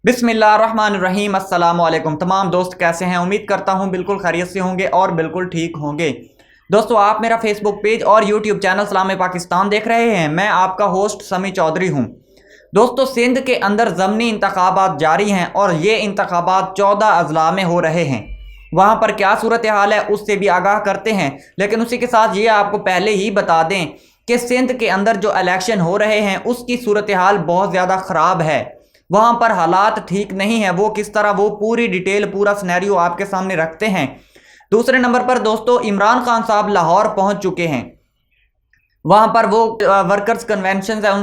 बिस्मिल्लाहिर्रहमानिर्रहीम। अस्सलाम वालेकुम। तमाम दोस्त कैसे हैं? उम्मीद करता हूं बिल्कुल खैरियत से होंगे और बिल्कुल ठीक होंगे। दोस्तों, आप मेरा फेसबुक पेज और यूट्यूब चैनल सलाम पाकिस्तान देख रहे हैं। मैं आपका होस्ट समी चौधरी हूं। दोस्तों, सिंध के अंदर ज़मनी इंतखाबात जारी हैं और ये इंतखाबात 14 अजला में हो रहे हैं। वहाँ पर क्या सूरत हाल है उससे भी आगाह करते हैं, लेकिन उसी के साथ ये आपको पहले ही बता दें कि सिंध के अंदर जो इलेक्शन हो रहे हैं उसकी सूरत हाल बहुत ज़्यादा ख़राब है। वहाँ पर हालात ठीक नहीं है। वो किस तरह, वो पूरी डिटेल, पूरा सिनेरियो आपके सामने रखते हैं। दूसरे नंबर पर दोस्तों, इमरान खान साहब लाहौर पहुँच चुके हैं। वहाँ पर वो वर्कर्स कन्वेंशन है,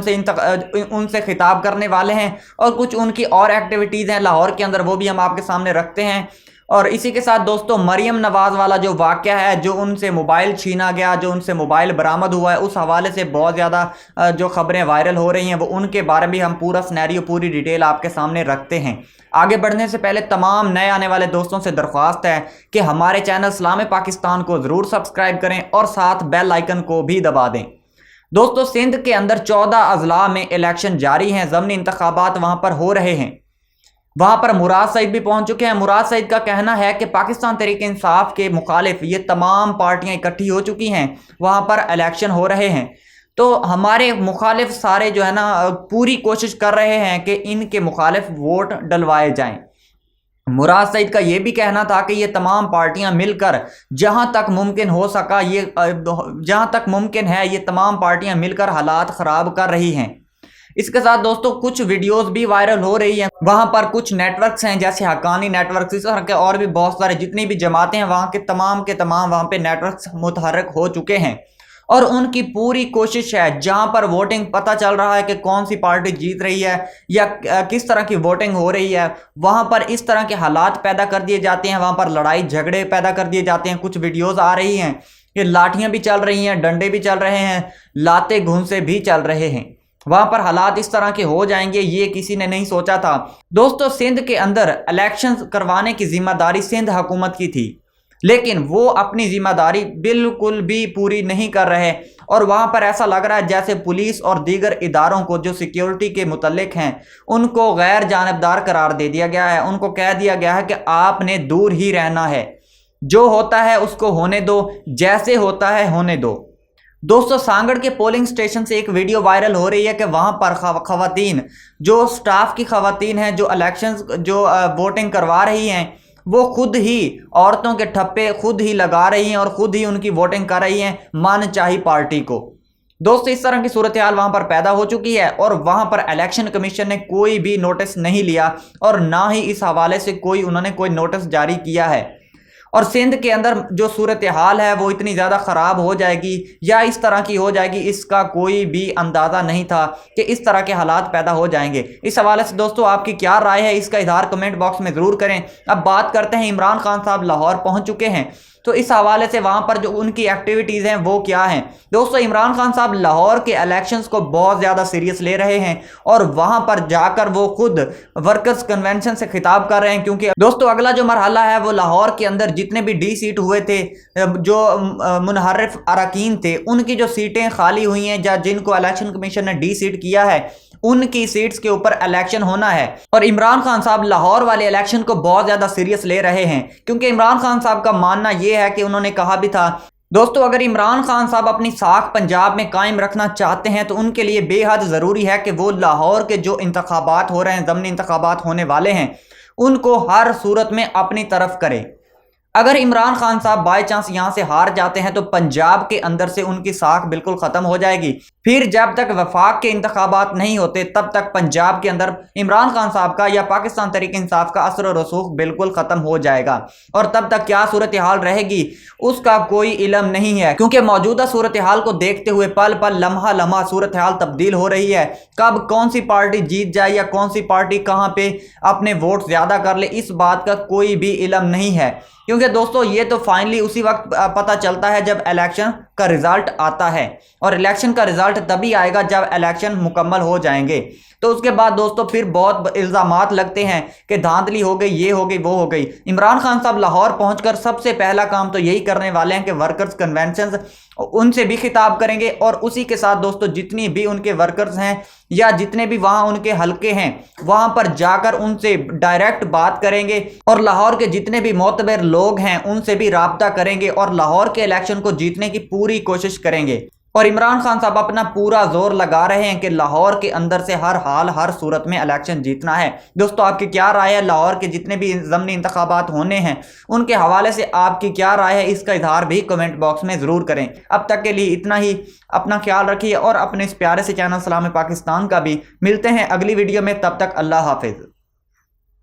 उनसे खिताब करने वाले हैं और कुछ उनकी और एक्टिविटीज़ हैं लाहौर के अंदर, वो भी हम आपके सामने रखते हैं। और इसी के साथ दोस्तों, मरियम नवाज़ वाला जो वाक़या है, जो उनसे मोबाइल छीना गया, जो उनसे मोबाइल बरामद हुआ है, उस हवाले से बहुत ज़्यादा जो खबरें वायरल हो रही हैं, वो उनके बारे में भी हम पूरा सिनेरियो, पूरी डिटेल आपके सामने रखते हैं। आगे बढ़ने से पहले तमाम नए आने वाले दोस्तों से दरख्वास्त है कि हमारे चैनल सलाम पाकिस्तान को ज़रूर सब्सक्राइब करें और साथ बेल आइकन को भी दबा दें। दोस्तों, सिंध के अंदर 14 अजला में इलेक्शन जारी हैं, ज़मनी इंतखाबात वहाँ पर हो रहे हैं। वहाँ पर मुराद सईद भी पहुँच चुके हैं। मुराद सईद का कहना है कि पाकिस्तान तहरीक इंसाफ के मुखालिफ ये तमाम पार्टियाँ इकट्ठी हो चुकी हैं, वहाँ पर इलेक्शन हो रहे हैं। तो हमारे मुखालिफ सारे जो है ना, पूरी कोशिश कर रहे हैं कि इनके मुखालिफ वोट डलवाए जाएं। मुराद सईद का ये भी कहना था कि ये तमाम पार्टियां मिलकर जहां तक मुमकिन हो सका, जहां तक मुमकिन है, ये तमाम पार्टियां मिलकर हालात ख़राब कर रही हैं। इसके साथ दोस्तों, कुछ वीडियोस भी वायरल हो रही हैं। वहां पर कुछ नेटवर्क्स हैं जैसे हक्कानी नेटवर्क्स, इस तरह के और भी बहुत सारे जितनी भी जमातें हैं वहां के तमाम वहां पे नेटवर्क्स मुतहर्रिक हो चुके हैं और उनकी पूरी कोशिश है, जहां पर वोटिंग पता चल रहा है कि कौन सी पार्टी जीत रही है या किस तरह की वोटिंग हो रही है, वहां पर इस तरह के हालात पैदा कर दिए जाते हैं, वहां पर लड़ाई झगड़े पैदा कर दिए जाते हैं। कुछ वीडियोस आ रही हैं कि लाठियां भी चल रही हैं, डंडे भी चल रहे हैं, लाते घुंसे भी चल रहे हैं। वहां पर हालात इस तरह के हो जाएंगे, ये किसी ने नहीं सोचा था। दोस्तों, सिंध के अंदर इलेक्शन करवाने की जिम्मेदारी सिंध हुकूमत की थी, लेकिन वो अपनी जिम्मेदारी बिल्कुल भी पूरी नहीं कर रहे और वहां पर ऐसा लग रहा है जैसे पुलिस और दीगर इदारों को जो सिक्योरिटी के मुतल्लिक हैं उनको गैर जानबदार करार दे दिया गया है। उनको कह दिया गया है कि आपने दूर ही रहना है, जो होता है उसको होने दो, जैसे होता है होने दो। दोस्तों, सांगड़ के पोलिंग स्टेशन से एक वीडियो वायरल हो रही है कि वहां पर खवातीन, जो स्टाफ की खवातीन हैं, जो इलेक्शंस जो वोटिंग करवा रही हैं, वो खुद ही औरतों के ठप्पे खुद ही लगा रही हैं और खुद ही उनकी वोटिंग कर रही हैं मनचाही पार्टी को। दोस्तों, इस तरह की सूरत हाल वहां पर पैदा हो चुकी है और वहां पर इलेक्शन कमीशन ने कोई भी नोटिस नहीं लिया और ना ही इस हवाले से उन्होंने कोई नोटिस जारी किया है। और सिंध के अंदर जो सूरत हाल है वो इतनी ज़्यादा ख़राब हो जाएगी या इस तरह की हो जाएगी, इसका कोई भी अंदाज़ा नहीं था कि इस तरह के हालात पैदा हो जाएंगे। इस हवाले से दोस्तों, आपकी क्या राय है, इसका इज़हार कमेंट बॉक्स में ज़रूर करें। अब बात करते हैं, इमरान खान साहब लाहौर पहुँच चुके हैं, तो इस हवाले से वहाँ पर जो उनकी एक्टिविटीज़ हैं वो क्या हैं। दोस्तों, इमरान खान साहब लाहौर के इलेक्शंस को बहुत ज़्यादा सीरियस ले रहे हैं और वहाँ पर जाकर वो खुद वर्कर्स कन्वेंशन से खिताब कर रहे हैं, क्योंकि दोस्तों अगला जो मरहला है वो लाहौर के अंदर जितने भी डी सीट हुए थे, जो मुनहर्रिफ अरकान थे, उनकी जो सीटें खाली हुई हैं या जिनको इलेक्शन कमीशन ने डी सीट किया है, उनकी सीट्स के ऊपर इलेक्शन होना है। और इमरान खान साहब लाहौर वाले इलेक्शन को बहुत ज़्यादा सीरियस ले रहे हैं, क्योंकि इमरान खान साहब का मानना यह है कि उन्होंने कहा भी था दोस्तों, अगर इमरान खान साहब अपनी साख पंजाब में कायम रखना चाहते हैं तो उनके लिए बेहद ज़रूरी है कि वो लाहौर के जो इंतखाबात हो रहे हैं, ज़मनी इंतखाबात होने वाले हैं, उनको हर सूरत में अपनी तरफ करें। अगर इमरान खान साहब बाय चांस यहाँ से हार जाते हैं तो पंजाब के अंदर से उनकी साख बिल्कुल ख़त्म हो जाएगी। फिर जब तक वफाक के इंतखाबात नहीं होते तब तक पंजाब के अंदर इमरान खान साहब का या पाकिस्तान तहरीक इंसाफ का असर और रसूख बिल्कुल ख़त्म हो जाएगा और तब तक क्या सूरत हाल रहेगी उसका कोई इल्म नहीं है, क्योंकि मौजूदा सूरत हाल को देखते हुए पल पल, लम्हा लम्हा सूरत हाल तब्दील हो रही है। कब कौन सी पार्टी जीत जाए या कौन सी पार्टी कहाँ पे अपने वोट ज़्यादा कर ले, इस बात का कोई भी इल्म नहीं है, क्योंकि दोस्तों ये तो फाइनली उसी वक्त पता चलता है जब इलेक्शन का रिजल्ट आता है और इलेक्शन का रिजल्ट तभी आएगा जब इलेक्शन मुकम्मल हो जाएंगे। تو اس کے بعد دوستوں پھر بہت الزامات لگتے ہیں کہ دھاندلی ہو گئی، یہ ہو گئی، وہ ہو گئی۔ عمران خان صاحب لاہور پہنچ کر سب سے پہلا کام تو یہی کرنے والے ہیں کہ ورکرز کنونشنز ان سے بھی خطاب کریں گے، اور اسی کے ساتھ دوستوں جتنی بھی ان کے ورکرز ہیں یا جتنے بھی وہاں ان کے حلقے ہیں وہاں پر جا کر ان سے ڈائریکٹ بات کریں گے، اور لاہور کے جتنے بھی معتبر لوگ ہیں ان سے بھی رابطہ کریں گے اور لاہور کے الیکشن کو جیتنے کی پوری کوشش کریں گے۔ اور عمران خان صاحب اپنا پورا زور لگا رہے ہیں کہ لاہور کے اندر سے ہر حال ہر صورت میں الیکشن جیتنا ہے۔ دوستو آپ کی کیا رائے ہے؟ لاہور کے جتنے بھی ضمنی انتخابات ہونے ہیں ان کے حوالے سے آپ کی کیا رائے ہے؟ اس کا اظہار بھی کمنٹ باکس میں ضرور کریں۔ اب تک کے لیے اتنا ہی، اپنا خیال رکھیے اور اپنے اس پیارے سے چینل سلام پاکستان کا بھی ملتے ہیں اگلی ویڈیو میں، تب تک اللہ حافظ۔